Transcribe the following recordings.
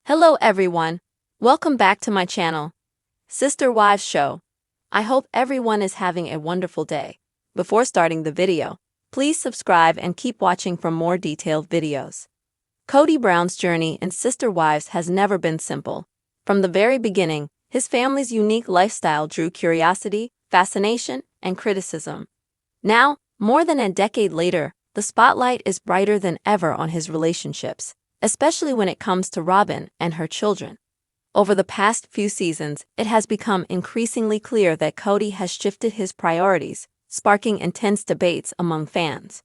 Hello everyone, welcome back to my channel, Sister Wives Show. I hope everyone is having a wonderful day. Before starting the video, please subscribe and keep watching for more detailed videos. Kody Brown's journey in Sister Wives has never been simple. From the very beginning, his family's unique lifestyle drew curiosity, fascination, and criticism. Now, more than a decade later, the spotlight is brighter than ever on his relationships, especially when it comes to Robyn and her children. Over the past few seasons, it has become increasingly clear that Kody has shifted his priorities, sparking intense debates among fans.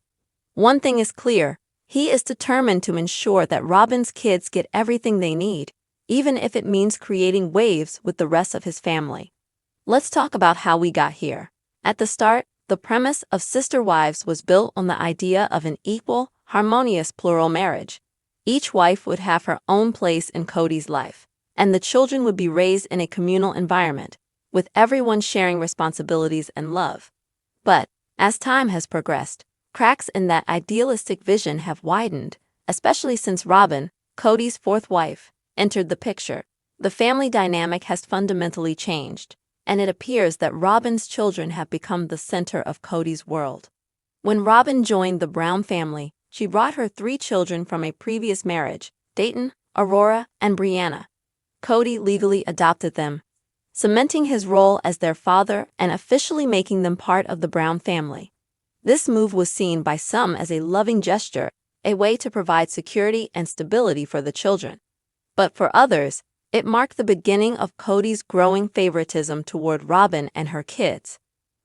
One thing is clear, he is determined to ensure that Robyn's kids get everything they need, even if it means creating waves with the rest of his family. Let's talk about how we got here. At the start, the premise of Sister Wives was built on the idea of an equal, harmonious plural marriage. Each wife would have her own place in Kody's life, and the children would be raised in a communal environment, with everyone sharing responsibilities and love. But, as time has progressed, cracks in that idealistic vision have widened, especially since Robyn, Kody's fourth wife, entered the picture. The family dynamic has fundamentally changed, and it appears that Robyn's children have become the center of Kody's world. When Robyn joined the Brown family, she brought her 3 children from a previous marriage, Dayton, Aurora, and Brianna. Kody legally adopted them, cementing his role as their father and officially making them part of the Brown family. This move was seen by some as a loving gesture, a way to provide security and stability for the children. But for others, it marked the beginning of Kody's growing favoritism toward Robyn and her kids.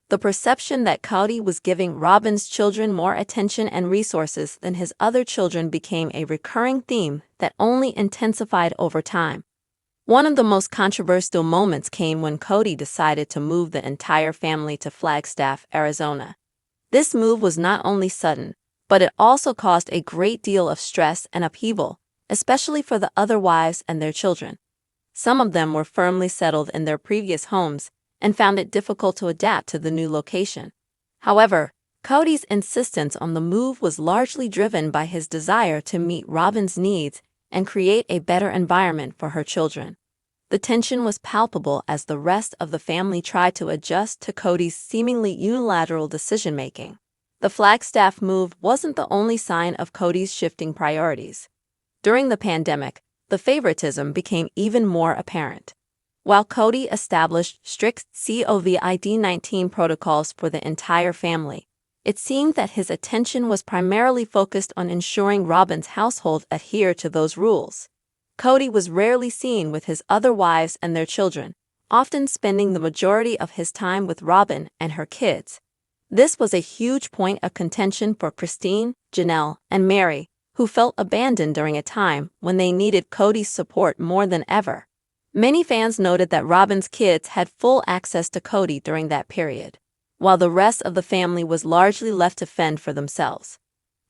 The perception that Kody was giving Robyn's children more attention and resources than his other children became a recurring theme that only intensified over time. One of the most controversial moments came when Kody decided to move the entire family to Flagstaff, Arizona. This move was not only sudden, but it also caused a great deal of stress and upheaval, especially for the other wives and their children. Some of them were firmly settled in their previous homes and found it difficult to adapt to the new location. However, Kody's insistence on the move was largely driven by his desire to meet Robyn's needs and create a better environment for her children. The tension was palpable as the rest of the family tried to adjust to Kody's seemingly unilateral decision-making. The Flagstaff move wasn't the only sign of Kody's shifting priorities. During the pandemic, the favoritism became even more apparent. While Kody established strict COVID-19 protocols for the entire family, it seemed that his attention was primarily focused on ensuring Robyn's household adhered to those rules. Kody was rarely seen with his other wives and their children, often spending the majority of his time with Robyn and her kids. This was a huge point of contention for Christine, Janelle, and Mary, who felt abandoned during a time when they needed Kody's support more than ever. Many fans noted that Robyn's kids had full access to Kody during that period, while the rest of the family was largely left to fend for themselves.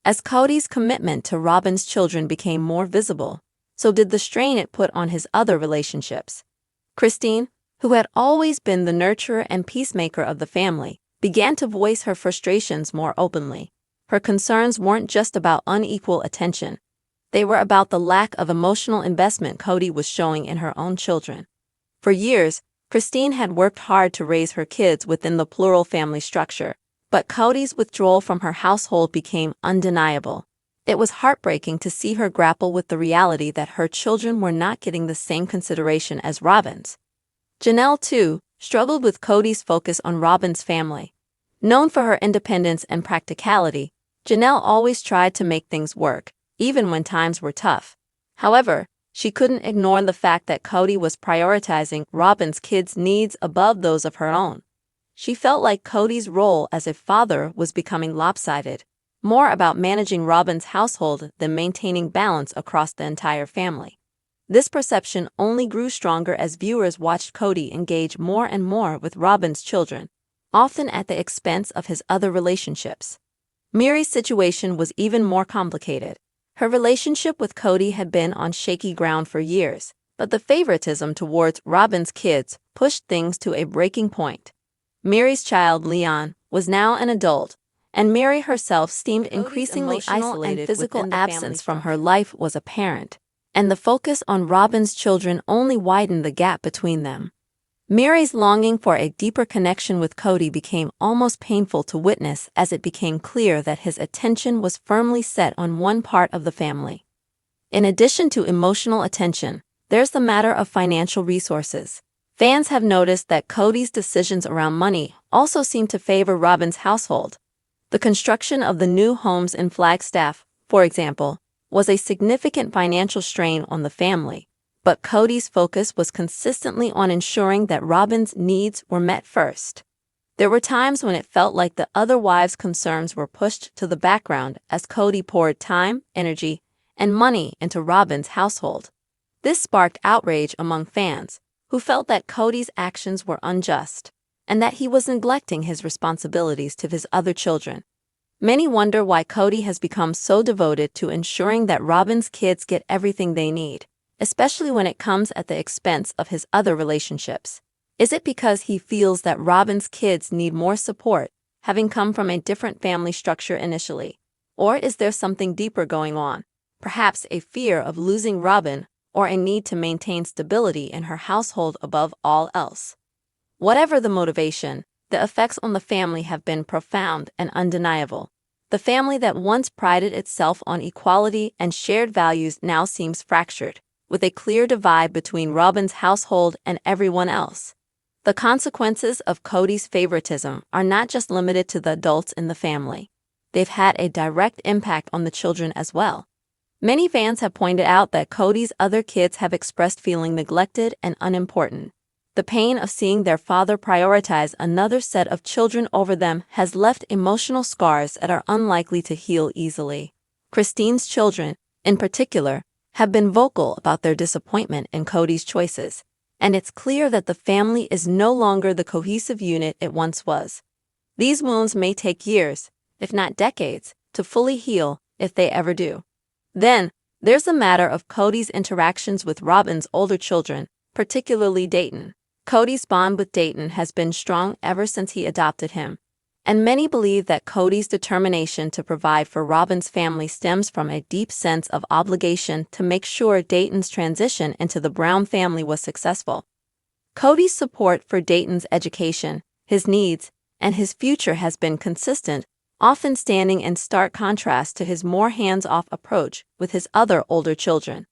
As Kody's commitment to Robyn's children became more visible, so did the strain it put on his other relationships. Christine, who had always been the nurturer and peacemaker of the family, began to voice her frustrations more openly. Her concerns weren't just about unequal attention. They were about the lack of emotional investment Kody was showing in her own children. For years, Christine had worked hard to raise her kids within the plural family structure, but Kody's withdrawal from her household became undeniable. It was heartbreaking to see her grapple with the reality that her children were not getting the same consideration as Robyn's. Janelle, too, struggled with Kody's focus on Robyn's family. Known for her independence and practicality, Janelle always tried to make things work, even when times were tough. However, she couldn't ignore the fact that Kody was prioritizing Robyn's kids' needs above those of her own. She felt like Kody's role as a father was becoming lopsided, more about managing Robyn's household than maintaining balance across the entire family. This perception only grew stronger as viewers watched Kody engage more and more with Robyn's children, often at the expense of his other relationships. Mary's situation was even more complicated. Her relationship with Kody had been on shaky ground for years, but the favoritism towards Robyn's kids pushed things to a breaking point. Mary's child, Leon, was now an adult, and Mary herself seemed increasingly isolated. And physical absence from her life was apparent, and the focus on Robyn's children only widened the gap between them. Mary's longing for a deeper connection with Kody became almost painful to witness as it became clear that his attention was firmly set on one part of the family. In addition to emotional attention, there's the matter of financial resources. Fans have noticed that Kody's decisions around money also seem to favor Robyn's household. The construction of the new homes in Flagstaff, for example, was a significant financial strain on the family, but Kody's focus was consistently on ensuring that Robyn's needs were met first. There were times when it felt like the other wives' concerns were pushed to the background as Kody poured time, energy, and money into Robyn's household. This sparked outrage among fans, who felt that Kody's actions were unjust and that he was neglecting his responsibilities to his other children. Many wonder why Kody has become so devoted to ensuring that Robyn's kids get everything they need, especially when it comes at the expense of his other relationships. Is it because he feels that Robyn's kids need more support, having come from a different family structure initially? Or is there something deeper going on? Perhaps a fear of losing Robyn, or a need to maintain stability in her household above all else. Whatever the motivation, the effects on the family have been profound and undeniable. The family that once prided itself on equality and shared values now seems fractured, with a clear divide between Robyn's household and everyone else. The consequences of Kody's favoritism are not just limited to the adults in the family. They've had a direct impact on the children as well. Many fans have pointed out that Kody's other kids have expressed feeling neglected and unimportant. The pain of seeing their father prioritize another set of children over them has left emotional scars that are unlikely to heal easily. Christine's children, in particular, have been vocal about their disappointment in Kody's choices, and it's clear that the family is no longer the cohesive unit it once was. These wounds may take years, if not decades, to fully heal, if they ever do. Then, there's the matter of Kody's interactions with Robyn's older children, particularly Dayton. Kody's bond with Dayton has been strong ever since he adopted him, and many believe that Kody's determination to provide for Robyn's family stems from a deep sense of obligation to make sure Dayton's transition into the Brown family was successful. Kody's support for Dayton's education, his needs, and his future has been consistent, often standing in stark contrast to his more hands-off approach with his other older children.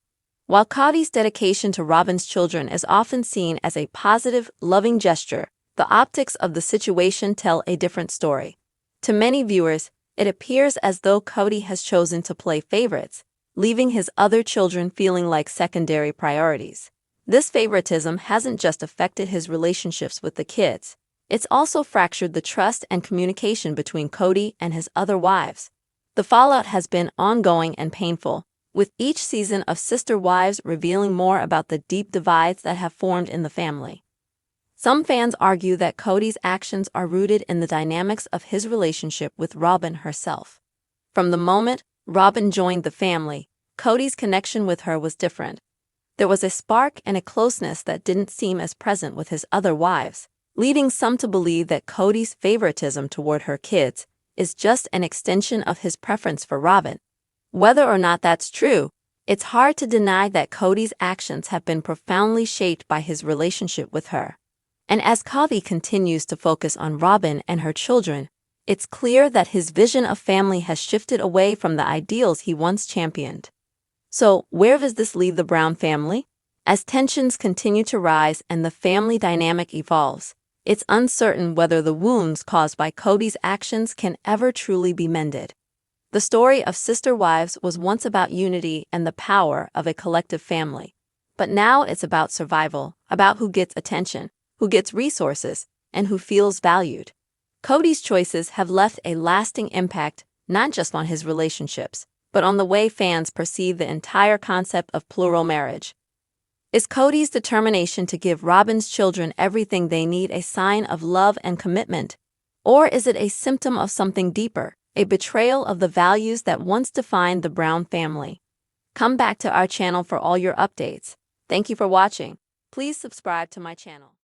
While Kody's dedication to Robyn's children is often seen as a positive, loving gesture, the optics of the situation tell a different story. To many viewers, it appears as though Kody has chosen to play favorites, leaving his other children feeling like secondary priorities. This favoritism hasn't just affected his relationships with the kids. It's also fractured the trust and communication between Kody and his other wives. The fallout has been ongoing and painful, with each season of Sister Wives revealing more about the deep divides that have formed in the family. Some fans argue that Kody's actions are rooted in the dynamics of his relationship with Robyn herself. From the moment Robyn joined the family, Kody's connection with her was different. There was a spark and a closeness that didn't seem as present with his other wives, leading some to believe that Kody's favoritism toward her kids is just an extension of his preference for Robyn. Whether or not that's true, it's hard to deny that Kody's actions have been profoundly shaped by his relationship with her. And as Kody continues to focus on Robyn and her children, it's clear that his vision of family has shifted away from the ideals he once championed. So, where does this leave the Brown family? As tensions continue to rise and the family dynamic evolves, it's uncertain whether the wounds caused by Kody's actions can ever truly be mended. The story of Sister Wives was once about unity and the power of a collective family. But now it's about survival, about who gets attention, who gets resources, and who feels valued. Kody's choices have left a lasting impact not just on his relationships, but on the way fans perceive the entire concept of plural marriage. Is Kody's determination to give Robyn's children everything they need a sign of love and commitment? Or is it a symptom of something deeper, a betrayal of the values that once defined the Brown family? Come back to our channel for all your updates. Thank you for watching. Please subscribe to my channel.